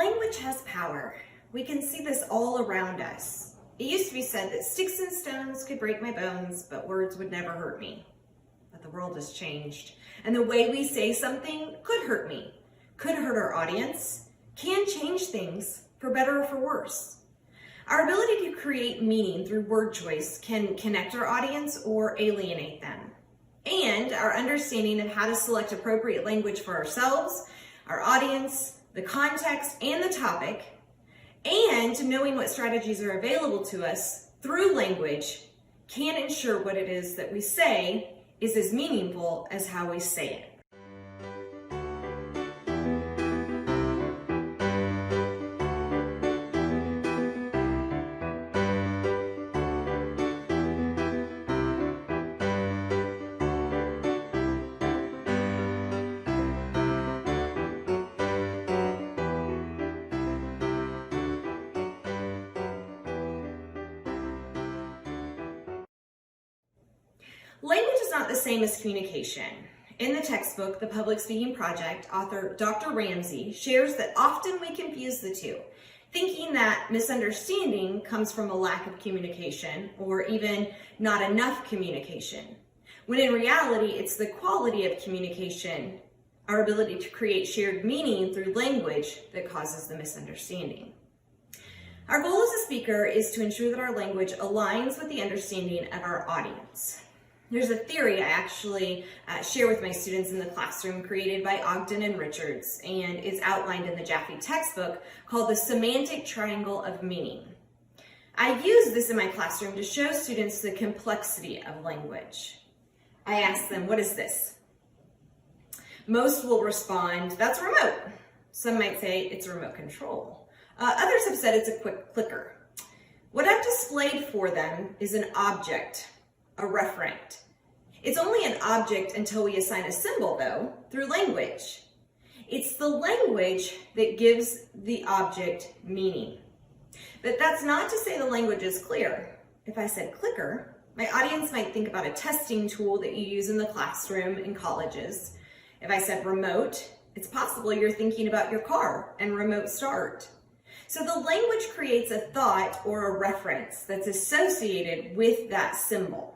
Language has power. We can see this all around us. It used to be said that sticks and stones could break my bones, but words would never hurt me. But the world has changed, and the way we say something could hurt me, could hurt our audience, can change things for better or for worse. Our ability to create meaning through word choice can connect our audience or alienate them. And our understanding of how to select appropriate language for ourselves, our audience, the context, and the topic, and knowing what strategies are available to us through language can ensure what it is that we say is as meaningful as how we say it. Language is not the same as communication. In the textbook, The Public Speaking Project, author Dr. Ramsey shares that often we confuse the two, thinking that misunderstanding comes from a lack of communication or even not enough communication, when in reality, it's the quality of communication, our ability to create shared meaning through language, that causes the misunderstanding. Our goal as a speaker is to ensure that our language aligns with the understanding of our audience. There's a theory I actually share with my students in the classroom created by Ogden and Richards and is outlined in the Jaffe textbook called the semantic triangle of meaning. I use this in my classroom to show students the complexity of language. I ask them, what is this? Most will respond, that's a remote. Some might say it's a remote control. Others have said it's a quick clicker. What I've displayed for them is an object, a referent. It's only an object until we assign a symbol, though, through language. It's the language that gives the object meaning. But that's not to say the language is clear. If I said clicker, my audience might think about a testing tool that you use in the classroom in colleges. If I said remote, it's possible you're thinking about your car and remote start. So the language creates a thought or a reference that's associated with that symbol.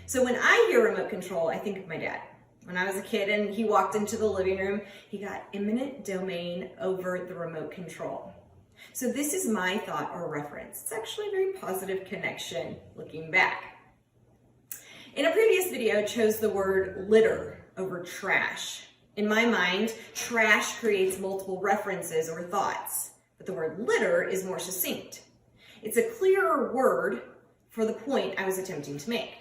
So when I hear remote control, I think of my dad. When I was a kid and he walked into the living room, he got eminent domain over the remote control. So this is my thought or reference. It's actually a very positive connection looking back. In a previous video, I chose the word litter over trash. In my mind, trash creates multiple references or thoughts, but the word litter is more succinct. It's a clearer word for the point I was attempting to make.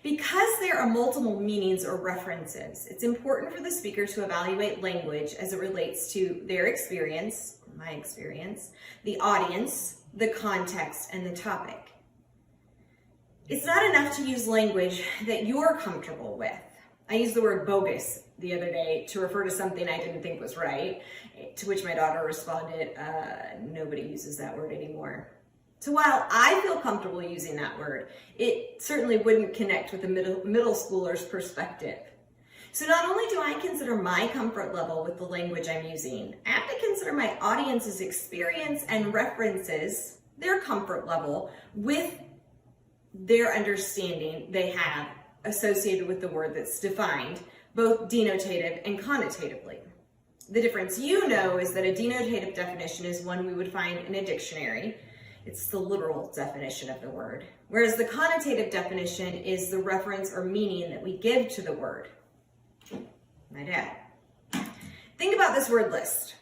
Because there are multiple meanings or references, it's important for the speaker to evaluate language as it relates to their experience, my experience, the audience, the context, and the topic. It's not enough to use language that you're comfortable with. I used the word bogus the other day to refer to something I didn't think was right, to which my daughter responded, nobody uses that word anymore. So while I feel comfortable using that word, it certainly wouldn't connect with a middle schooler's perspective. So not only do I consider my comfort level with the language I'm using, I have to consider my audience's experience and references, their comfort level with their understanding they have associated with the word that's defined, both denotative and connotatively. The difference you know is that a denotative definition is one we would find in a dictionary. It's the literal definition of the word, whereas the connotative definition is the reference or meaning that we give to the word. My dad. Think about this word list.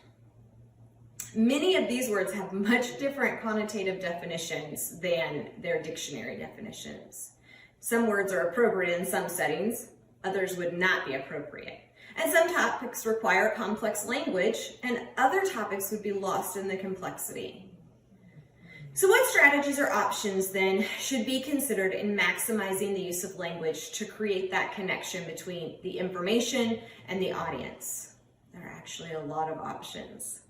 Many of these words have much different connotative definitions than their dictionary definitions. Some words are appropriate in some settings, others would not be appropriate. And some topics require complex language, and other topics would be lost in the complexity. So what strategies or options then should be considered in maximizing the use of language to create that connection between the information and the audience? There are actually a lot of options.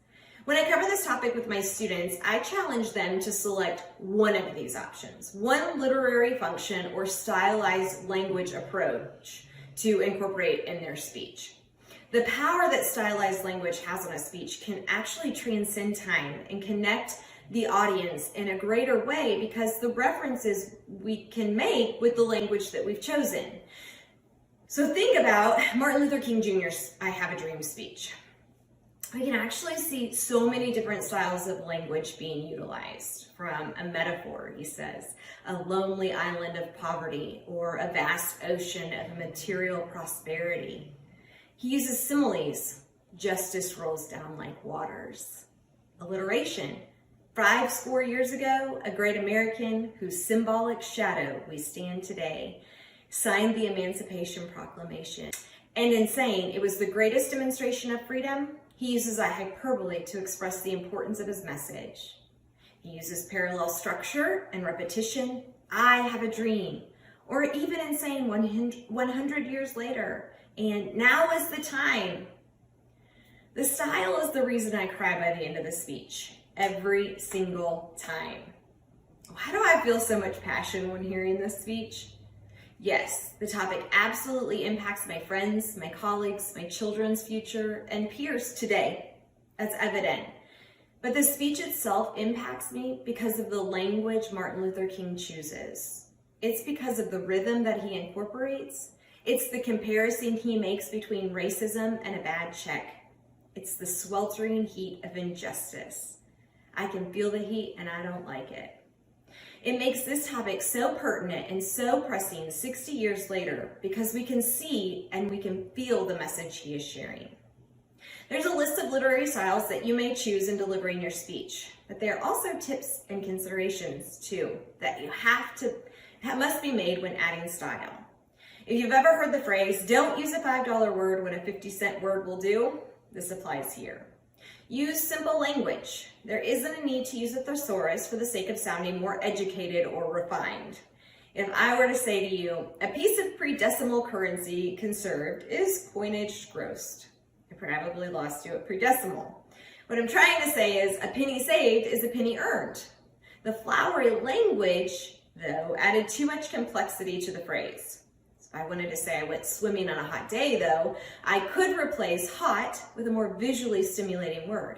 When I cover this topic with my students, I challenge them to select one of these options, one literary function or stylized language approach to incorporate in their speech. The power that stylized language has on a speech can actually transcend time and connect the audience in a greater way because the references we can make with the language that we've chosen. So think about Martin Luther King Jr.'s I Have a Dream speech. We can actually see so many different styles of language being utilized, from a metaphor, he says, a lonely island of poverty, or a vast ocean of material prosperity. He uses similes, justice rolls down like waters. Alliteration, 50 years ago, a great American whose symbolic shadow we stand today, signed the Emancipation Proclamation. And in saying it was the greatest demonstration of freedom, he uses a hyperbole to express the importance of his message. He uses parallel structure and repetition, I have a dream, or even in saying 100 years later, and now is the time. The style is the reason I cry by the end of the speech, every single time. Why do I feel so much passion when hearing this speech? Yes, the topic absolutely impacts my friends, my colleagues, my children's future, and peers today. That's evident. But the speech itself impacts me because of the language Martin Luther King chooses. It's because of the rhythm that he incorporates. It's the comparison he makes between racism and a bad check. It's the sweltering heat of injustice. I can feel the heat and I don't like it. It makes this topic so pertinent and so pressing 60 years later because we can see and we can feel the message he is sharing. There's a list of literary styles that you may choose in delivering your speech, but there are also tips and considerations too that must be made when adding style. If you've ever heard the phrase, don't use a $5 word when a 50-cent word will do, this applies here. Use simple language. There isn't a need to use a thesaurus for the sake of sounding more educated or refined. If I were to say to you, a piece of pre-decimal currency conserved is coinage grossed, I probably lost you at pre-decimal. What I'm trying to say is a penny saved is a penny earned. The flowery language, though, added too much complexity to the phrase. If I wanted to say I went swimming on a hot day, though, I could replace hot with a more visually stimulating word.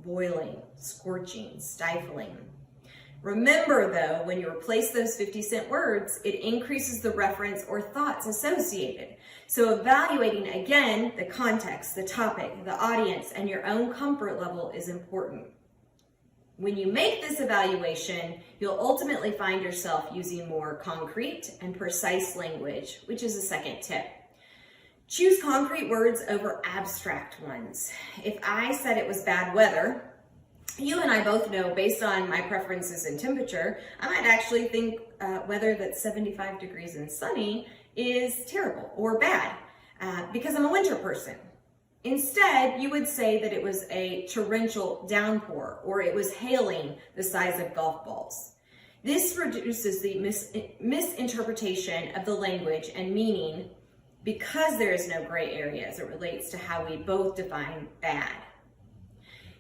Boiling, scorching, stifling. Remember, though, when you replace those 50-cent words, it increases the reference or thoughts associated. So evaluating, again, the context, the topic, the audience, and your own comfort level is important. When you make this evaluation, you'll ultimately find yourself using more concrete and precise language, which is a second tip. Choose concrete words over abstract ones. If I said it was bad weather, you and I both know, based on my preferences in temperature, I might actually think weather that's 75 degrees and sunny is terrible or bad because I'm a winter person. Instead, you would say that it was a torrential downpour or it was hailing the size of golf balls. This reduces the misinterpretation of the language and meaning because there is no gray area as it relates to how we both define bad.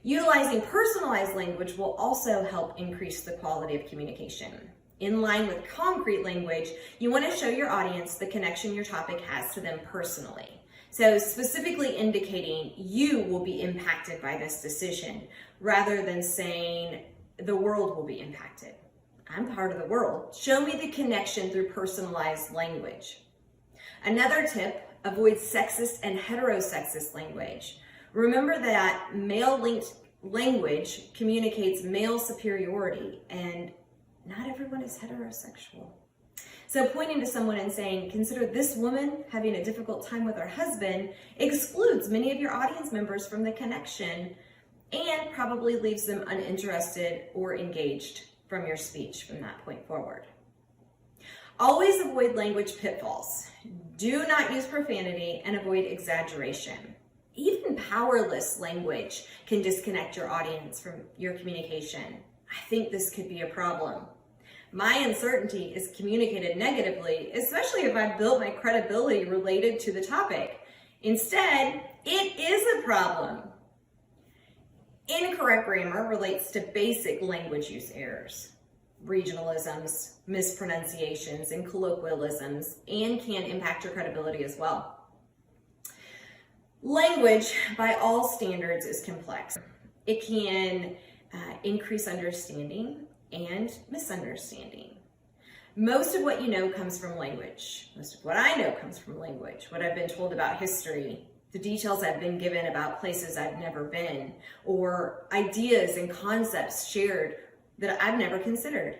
Utilizing personalized language will also help increase the quality of communication. In line with concrete language, you want to show your audience the connection your topic has to them personally. So specifically indicating you will be impacted by this decision rather than saying the world will be impacted. I'm part of the world. Show me the connection through personalized language. Another tip, avoid sexist and heterosexist language. Remember that male-linked language communicates male superiority, and not everyone is heterosexual. So pointing to someone and saying, consider this woman having a difficult time with her husband, excludes many of your audience members from the connection and probably leaves them uninterested or engaged from your speech from that point forward. Always avoid language pitfalls. Do not use profanity and avoid exaggeration. Even powerless language can disconnect your audience from your communication. I think this could be a problem. My uncertainty is communicated negatively, especially if I've built my credibility related to the topic. Instead, it is a problem. Incorrect grammar relates to basic language use errors, regionalisms, mispronunciations, and colloquialisms, and can impact your credibility as well. Language, by all standards, is complex. It can increase understanding and misunderstanding. Most of what you know comes from language. Most of what I know comes from language. What I've been told about history, the details I've been given about places I've never been, or ideas and concepts shared that I've never considered.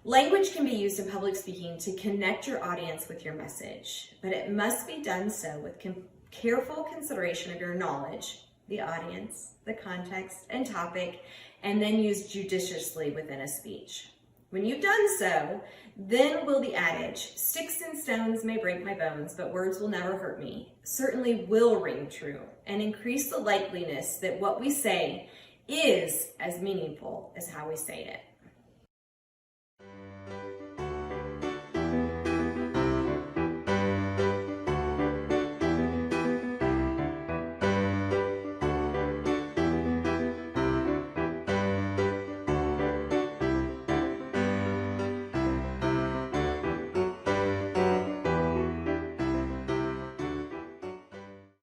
Language can be used in public speaking to connect your audience with your message, but it must be done so with careful consideration of your knowledge, the audience, the context, and topic, and then used judiciously within a speech. When you've done so, then will the adage, "Sticks and stones may break my bones, but words will never hurt me," certainly will ring true and increase the likeliness that what we say is as meaningful as how we say it.